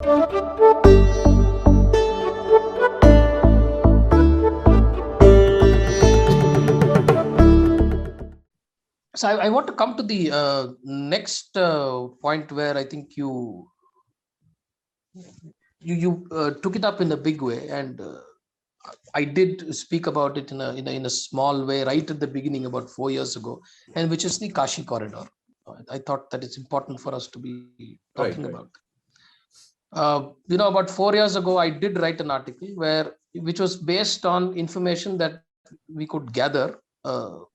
So I want to come to the next point where I think you took it up in a big way, and I did speak about it in a small way right at the beginning about 4 years ago, and which is the Kashi corridor. I thought that it's important for us to be talking Right, about. right. About 4 years ago, I did write an article which was based on information that we could gather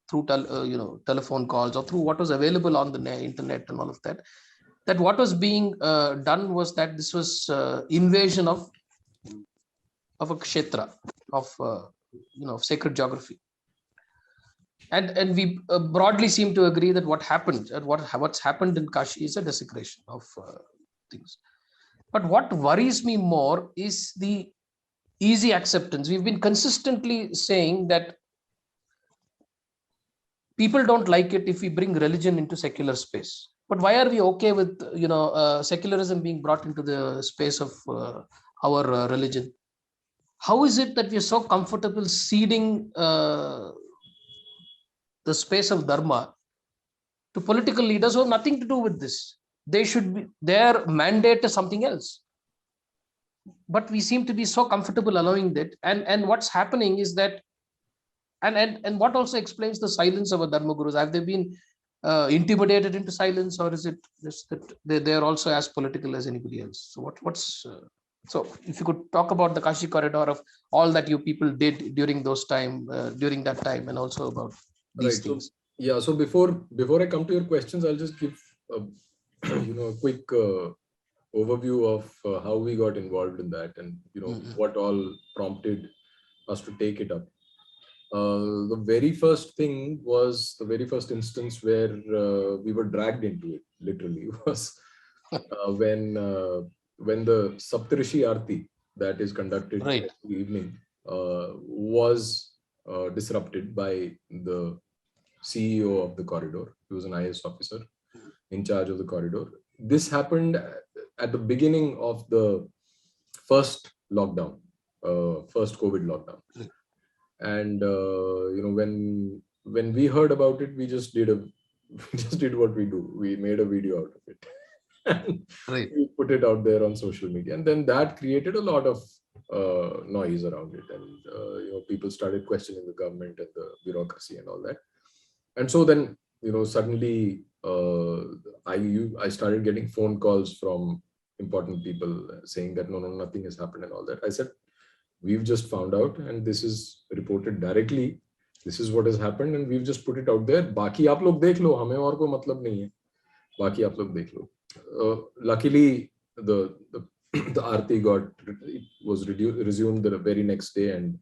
through telephone calls or through what was available on the internet and all of that. That what was being done was that this was invasion of a kshetra of sacred geography, and we broadly seem to agree that what happened and what's happened in Kashi is a desecration of things. But what worries me more is the easy acceptance. We've been consistently saying that people don't like it if we bring religion into secular space. But why are we okay with secularism being brought into the space of our religion? How is it that we are so comfortable ceding the space of dharma to political leaders who have nothing to do with this? They should be, their mandate is something else. But we seem to be so comfortable allowing that. And what's happening is that, and what also explains the silence of our dharma gurus? Have they been intimidated into silence, or is it just that they're also as political as anybody else? So so if you could talk about the Kashi corridor, of all that you people did during during that time, and also about these Right. So things. yeah. So before I come to your questions, I'll just give a, a quick overview of how we got involved in that, and what all prompted us to take it up. The very first thing was the very first instance where we were dragged into it. Literally, was when the Saptarishi Aarti that is conducted Right. every evening was disrupted by the CEO of the corridor. He was an IS officer in charge of the corridor. This happened at the beginning of the first lockdown, first COVID lockdown. And when we heard about it, we just did we just did what we do. We made a video out of it. And Right. we put it out there on social media, and then that created a lot of noise around it, and people started questioning the government and the bureaucracy and all that. And so then suddenly I started getting phone calls from important people saying that no, nothing has happened and all that. I said, we've just found out, and this is reported directly. This is what has happened, and we've just put it out there. बाकी आप लोग देख लो, हमें और कोई मतलब नहीं है. बाकी आप लोग देख लो. Luckily, the the Aarti was resumed the very next day, and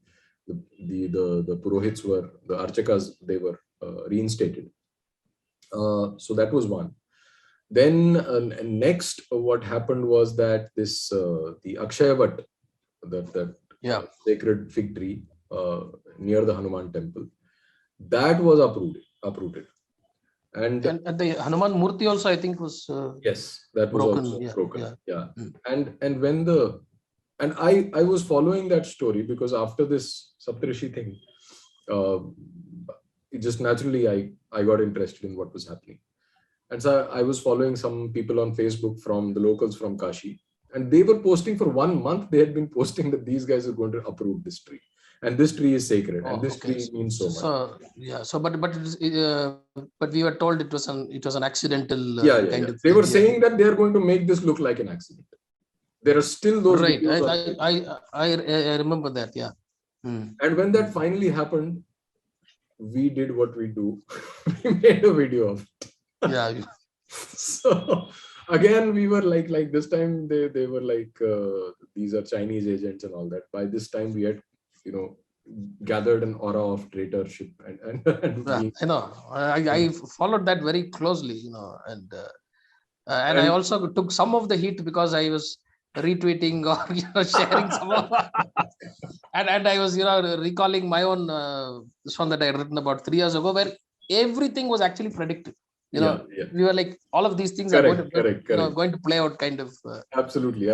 the Purohits the Archakas, they were reinstated. So that was one. Then next, what happened was that the Akshayavat, that sacred fig tree near the Hanuman temple, that was uprooted. And the Hanuman Murti also, I think, was yes, that was broken. also broken. Yeah. Mm. And when I was following that story because after this Saptarishi thing, it just naturally I got interested in what was happening. And so I was following some people on Facebook from the locals from Kashi, and they were posting for 1 month. They had been posting that these guys are going to uproot this tree, and this tree is sacred, and this tree means so much. But we were told it was an accidental kind of. They were saying that they are going to make this look like an accident. There are still those right. videos. I remember that. Yeah. And when that finally happened, we did what we do. We made a video of it. Yeah. So again, we were like this time they were like these are Chinese agents and all that. By this time, we had gathered an aura of traitorship and I followed that very closely, and I also took some of the heat because I was retweeting or sharing some of and I was recalling my own this one that I had written about 3 years ago, where everything was actually predicted. We were like, all of these things Correct, are going to play out kind of. Absolutely.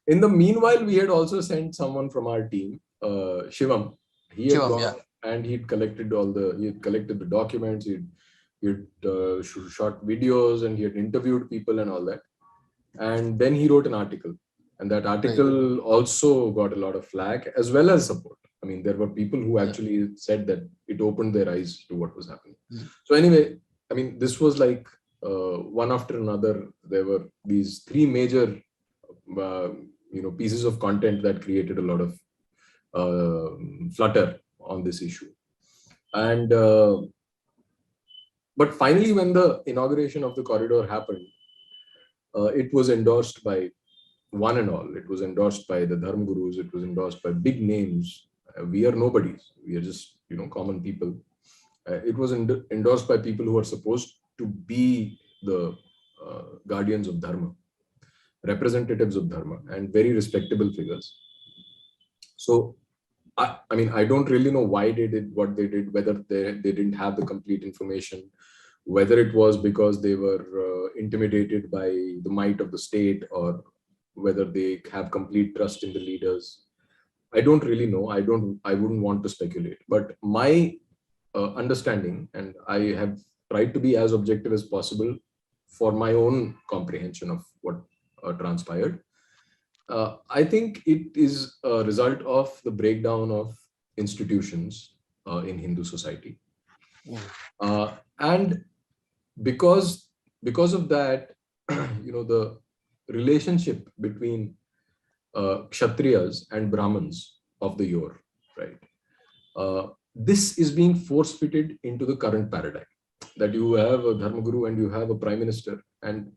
In the meanwhile, we had also sent someone from our team, Shivam. He had gone and he had collected the documents. He'd shot videos and he had interviewed people and all that. And then he wrote an article, and that article also got a lot of flack as well as support. I mean, there were people who actually said that it opened their eyes to what was happening. So anyway, I mean, this was like one after another. There were these three major, pieces of content that created a lot of flutter on this issue. And but finally, when the inauguration of the corridor happened, it was endorsed by one and all. It was endorsed by the Dharma Gurus. It was endorsed by big names. We are nobodies. We are just, common people. It was endorsed by people who are supposed to be the guardians of Dharma, representatives of Dharma, and very respectable figures. So, I mean, I don't really know why they did what they did, whether they didn't have the complete information, whether it was because they were intimidated by the might of the state, or whether they have complete trust in the leaders. I don't really know. I wouldn't want to speculate. But my understanding, and I have tried to be as objective as possible for my own comprehension of what transpired. I think it is a result of the breakdown of institutions in Hindu society. And because of that, the relationship between Kshatriyas and Brahmins of the yore, right? This is being force-fitted into the current paradigm, that you have a Dharma Guru and you have a prime minister, and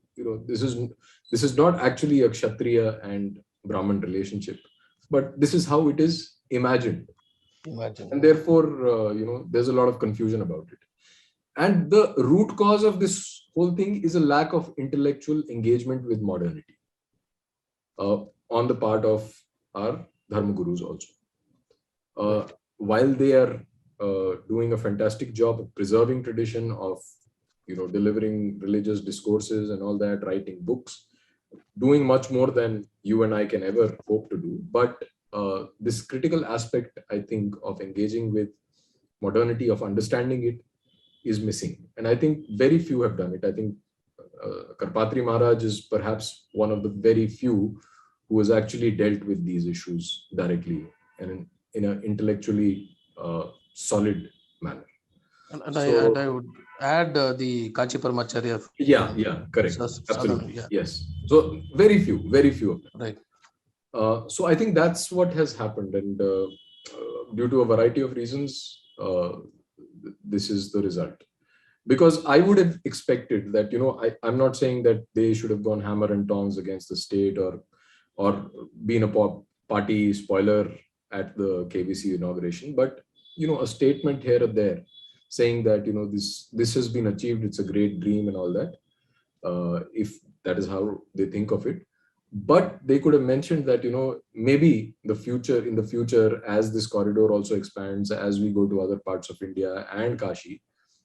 this is not actually a Kshatriya and Brahmin relationship, but this is how it is imagined. And therefore, there's a lot of confusion about it. And the root cause of this whole thing is a lack of intellectual engagement with modernity on the part of our Dharma Gurus also. While they are doing a fantastic job of preserving tradition, of delivering religious discourses and all that, writing books, doing much more than you and I can ever hope to do. But this critical aspect, I think, of engaging with modernity, of understanding it, is missing. And I think very few have done it. I think Karpatri Maharaj is perhaps one of the very few who has actually dealt with these issues directly and in an intellectually solid manner. And I would add the Kachi Paramacharya. Yeah, correct. Absolutely. Yes. So very few of them. Right. So I think that's what has happened. And due to a variety of reasons, this is the result. Because I would have expected that, I'm not saying that they should have gone hammer and tongs against the state or been a party spoiler at the KBC inauguration, but a statement here or there saying that this has been achieved, it's a great dream and all that, if that is how they think of it. But they could have mentioned that maybe in the future, as this corridor also expands, as we go to other parts of India and Kashi,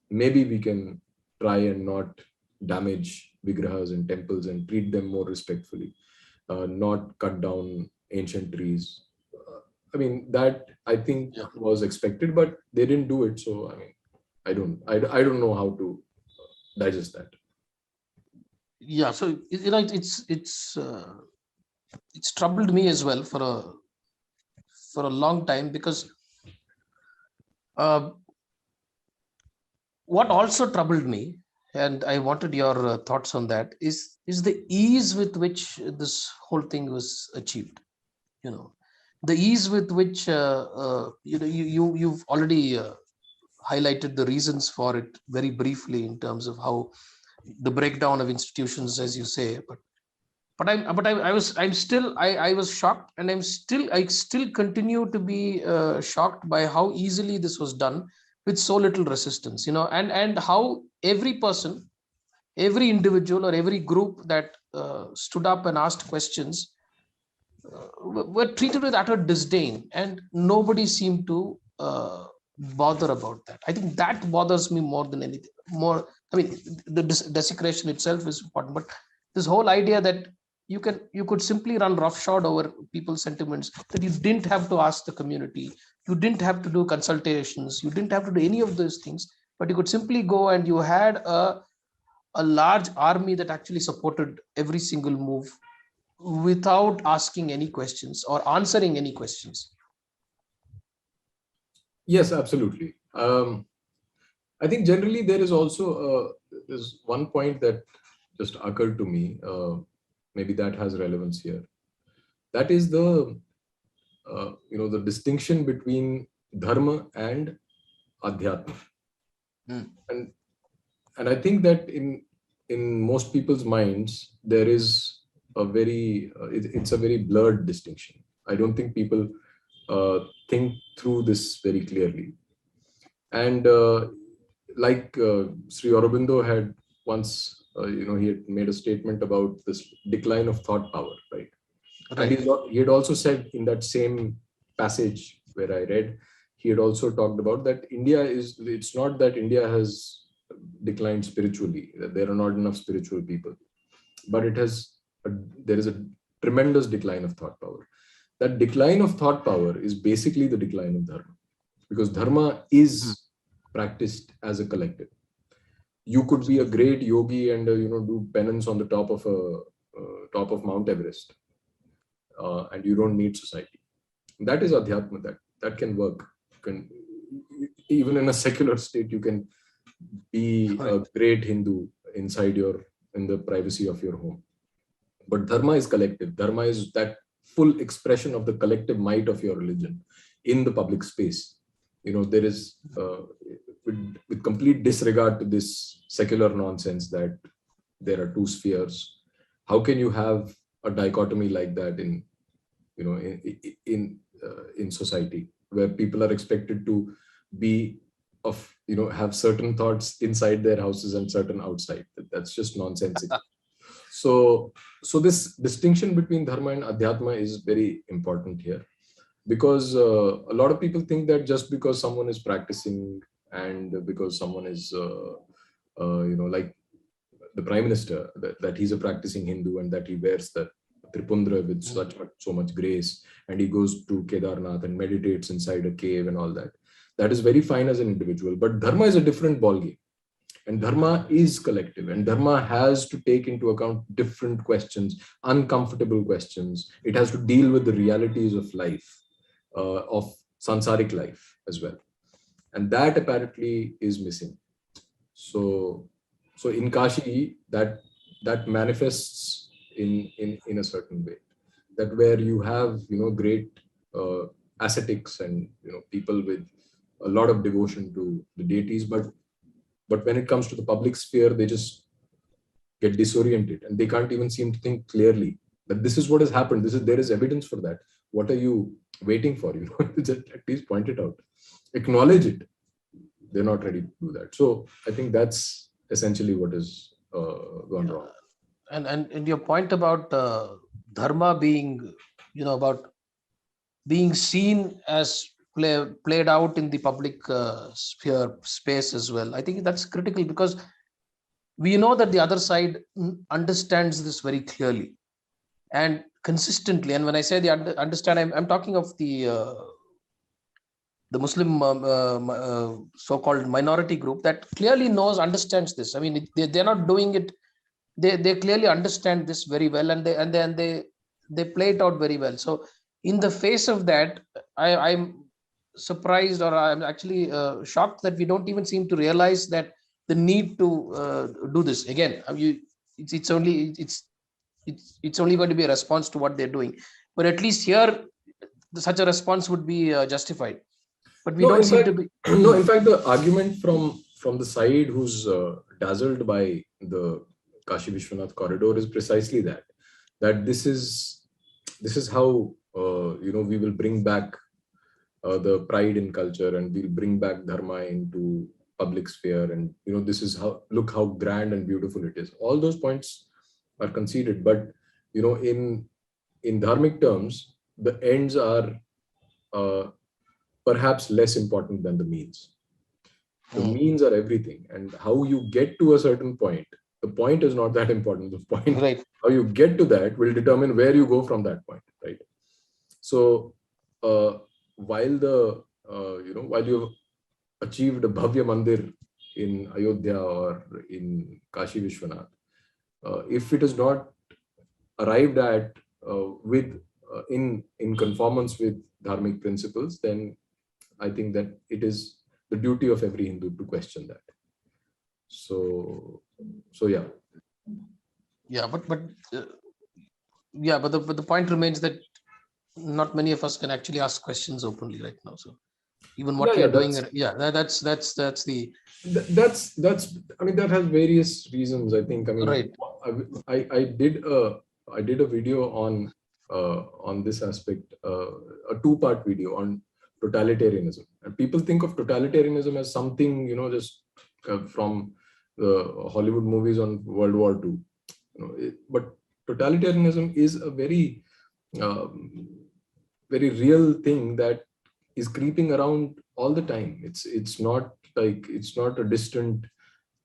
maybe we can try and not damage vigrahas and temples and treat them more respectfully, not cut down ancient trees. I mean, that I think was expected, but they didn't do it. So I mean, I don't know how to digest that. Yeah, so it's troubled me as well for a long time, because what also troubled me, and I wanted your thoughts on that, is the ease with which this whole thing was achieved. The ease with which you've already highlighted the reasons for it very briefly in terms of how the breakdown of institutions, as you say, but I was shocked, and I still continue to be shocked by how easily this was done with so little resistance, and how every person, every individual, or every group that stood up and asked questions were treated with utter disdain, and nobody seemed to bother about that. I think that bothers me more than anything, more I mean, the desecration itself is important, but this whole idea that you could simply run roughshod over people's sentiments, that you didn't have to ask the community, you didn't have to do consultations, you didn't have to do any of those things, but you could simply go, and you had a large army that actually supported every single move without asking any questions or answering any questions. Yes, absolutely. I think generally there is also there's one point that just occurred to me. Maybe that has relevance here. That is the the distinction between dharma and adhyatma. Mm. And I think that in most people's minds there is a very it's a very blurred distinction. I don't think people think through this very clearly. And like Sri Aurobindo had once, he had made a statement about this decline of thought power, right? And Right. he had also said in that same passage where I read, he had also talked about that it's not that India has declined spiritually, that there are not enough spiritual people, but there is a tremendous decline of thought power. That decline of thought power is basically the decline of dharma, because dharma Mm. is practiced as a collective. You could be a great yogi and do penance on the top of Mount Everest, and you don't need society. That is adhyatma. That can work. Can, even in a secular state, you can be a Right. great Hindu in the privacy of your home. But dharma is collective. Dharma is that full expression of the collective might of your religion in the public space. There is with complete disregard to this secular nonsense that there are two spheres. How can you have a dichotomy like that in society, where people are expected to be have certain thoughts inside their houses and certain outside? That's just nonsensical. So this distinction between dharma and adhyatma is very important here, because a lot of people think that just because someone is practicing, and because someone is like the prime minister, that he's a practicing Hindu, and that he wears the tripundra with so much grace, and he goes to Kedarnath and meditates inside a cave and all that. That is very fine as an individual, but dharma is a different ballgame. And dharma is collective, and dharma has to take into account different questions, uncomfortable questions. It has to deal with the realities of life, of sansaric life as well. And that apparently is missing. So in Kashi, that manifests in a certain way. That where you have great ascetics and people with a lot of devotion to the deities, but when it comes to the public sphere, they just get disoriented, and they can't even seem to think clearly that this is what has happened. There is evidence for that. What are you waiting for? Just at least point it out, acknowledge it. They're not ready to do that. So I think that's essentially what has gone wrong. And your point about dharma being, about being seen as played out in the public space as well, I think that's critical, because we know that the other side understands this very clearly and consistently. And when I say the understand, I'm talking of the Muslim so-called minority group that clearly understands this. I mean, they're not doing it. They clearly understand this very well, and they play it out very well. So in the face of that, I'm surprised, or I'm actually shocked that we don't even seem to realize that the need to do this again. I mean, it's only it's only going to be a response to what they're doing, but at least here such a response would be justified, but we No, don't in seem fact, to be. no, in fact, the argument from the side who's dazzled by the Kashi Vishwanath corridor is precisely that this is how we will bring back the pride in culture, and we'll bring back dharma into public sphere, and this is how grand and beautiful it is. All those points are conceded, but in dharmic terms, the ends are uh, perhaps less important than the means. The means are everything, and how you get to a certain point. The point is not that important. The point, Right. how you get to that, will determine where you go from that point, right? So, while while you've achieved a Bhavya Mandir in Ayodhya or in Kashi Vishwanath, if it is not arrived at with in conformance with dharmic principles, then I think that it is the duty of every Hindu to question that. So yeah. Yeah, but the point remains that not many of us can actually ask questions openly right now. So even what we are doing, that's the that's I mean, that has various reasons. I think, I mean, right. I did a video on this aspect, a two-part video on totalitarianism, and people think of totalitarianism as something, just from the Hollywood movies on World War II, but totalitarianism is a um, very real thing that is creeping around all the time. It's not a distant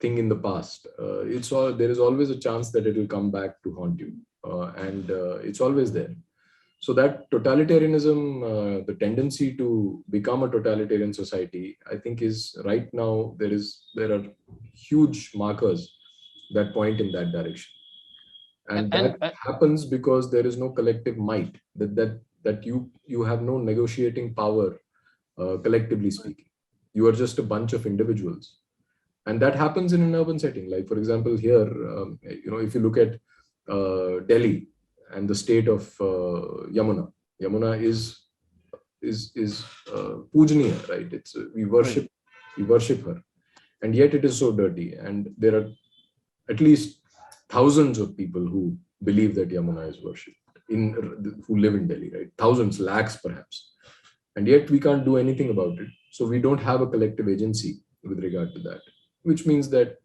thing in the past. There is always a chance that it will come back to haunt you, and it's always there. So that totalitarianism, the tendency to become a totalitarian society, I think, is right now there are huge markers that point in that direction, and that happens because there is no collective might. That you have no negotiating power, collectively speaking. You are just a bunch of individuals, and that happens in an urban setting. Like, for example, here, if you look at Delhi and the state of Yamuna is Pujaniya, right? It's we worship her, and yet it is so dirty. And there are at least thousands of people who believe that Yamuna is worshipped, who live in Delhi, right? Thousands, lakhs perhaps, and yet we can't do anything about it. So we don't have a collective agency with regard to that, which means that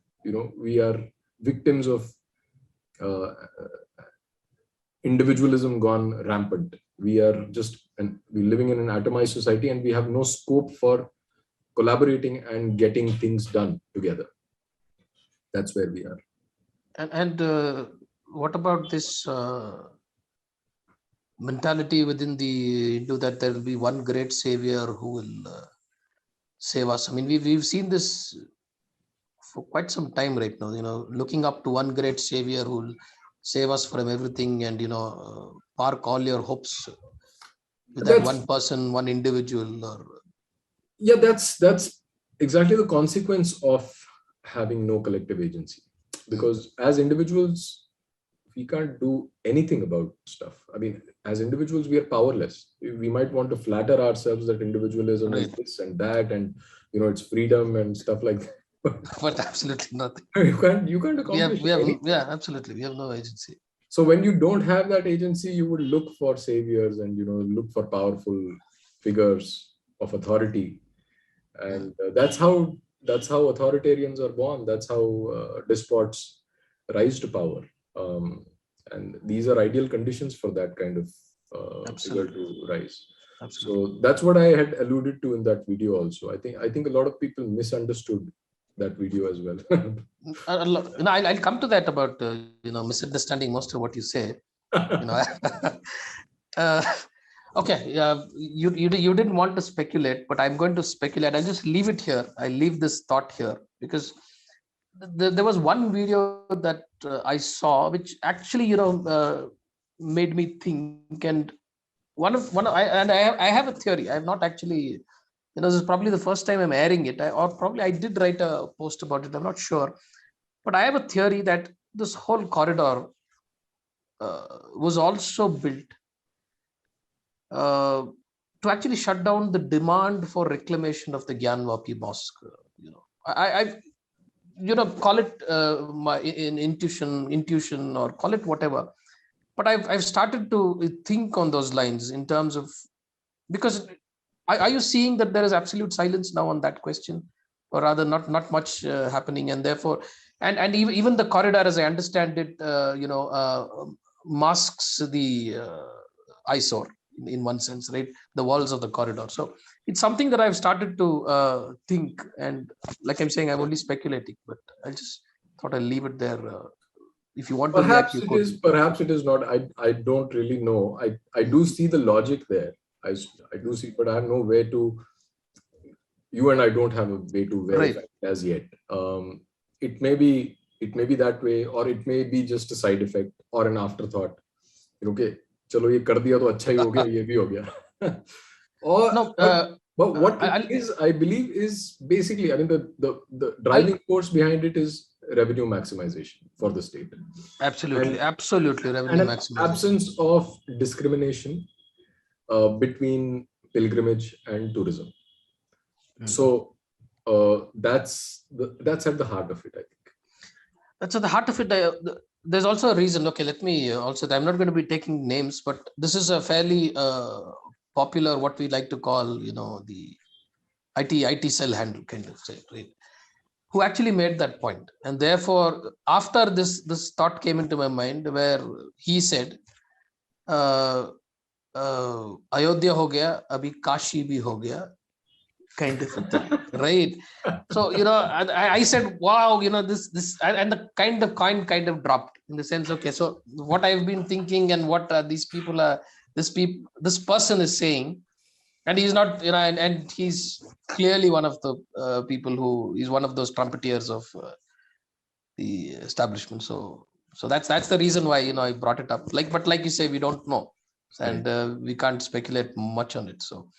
we are victims of individualism gone rampant. We are we're living in an atomized society, and we have no scope for collaborating and getting things done together. That's where we are. And what about this mentality within the Hindu that there will be one great savior who will save us? I mean, we've seen this for quite some time right now. Looking up to one great savior who will save us from everything, and park all your hopes with that one person, one individual. Yeah, that's exactly the consequence of having no collective agency. Because as individuals, we can't do anything about stuff. I mean, as individuals, we are powerless. We might want to flatter ourselves that individualism is this and that, and it's freedom and stuff like that. But absolutely nothing. You can't accomplish anything. Yeah, absolutely. We have no agency. So when you don't have that agency, you would look for saviors and look for powerful figures of authority, and that's how authoritarians are born. That's how despots rise to power, and these are ideal conditions for that kind of figure to rise. Absolutely. So that's what I had alluded to in that video also. I think a lot of people misunderstood that video as well. I'll come to that about misunderstanding most of what you say. Okay, you didn't want to speculate, but I'm going to speculate. I'll just leave it here. I leave this thought here because there was one video that I saw which actually made me think. And I have a theory. I have not actually. This is probably the first time I'm airing it, or probably I did write a post about it. I'm not sure, but I have a theory that this whole corridor was also built to actually shut down the demand for reclamation of the Gyanvapi mosque. I call it my intuition, or call it whatever. But I've started to think on those lines in terms of, because are you seeing that there is absolute silence now on that question, or rather not much happening, and therefore, and even the corridor, as I understand it, masks the eyesore. in one sense, right? The walls of the corridor. So it's something that I've started to think, and like I'm saying, I'm only speculating, but I just thought I'll leave it there. If you want to react, Perhaps you it could. is, perhaps it is not. I don't really know. I do see the logic there. I do see, but I have no way to. You and I don't have a way to verify Right. it as yet. It may be that way, or it may be just a side effect or an afterthought. Okay, चलो ये कर दिया तो अच्छा ही हो गया, ये भी हो गया. Or No, but what it I'll, is, I believe, is basically, I mean, the I'll driving force behind it is revenue maximization for the state, absolutely, and absolutely and revenue an maximization. absence of discrimination between pilgrimage and tourism. So that's at the heart of it, I think. That's at the heart of it. There's also a reason. Okay, let me also. I'm not going to be taking names, but this is a fairly popular, what we like to call, the IT cell handle kind of say, right? Who actually made that point, and therefore, after this thought came into my mind, where he said, "Ayodhya ho gaya, abhi Kashi bhi ho gaya," kind of a thing, right? So I said, wow, this and the coin kind of dropped, in the sense, okay, so what I've been thinking and what these people are, this person is saying, and he's not, and he's clearly one of the people who is one of those trumpeters of the establishment. So that's the reason why I brought it up. But like you say, we don't know, Right. and we can't speculate much on it. So.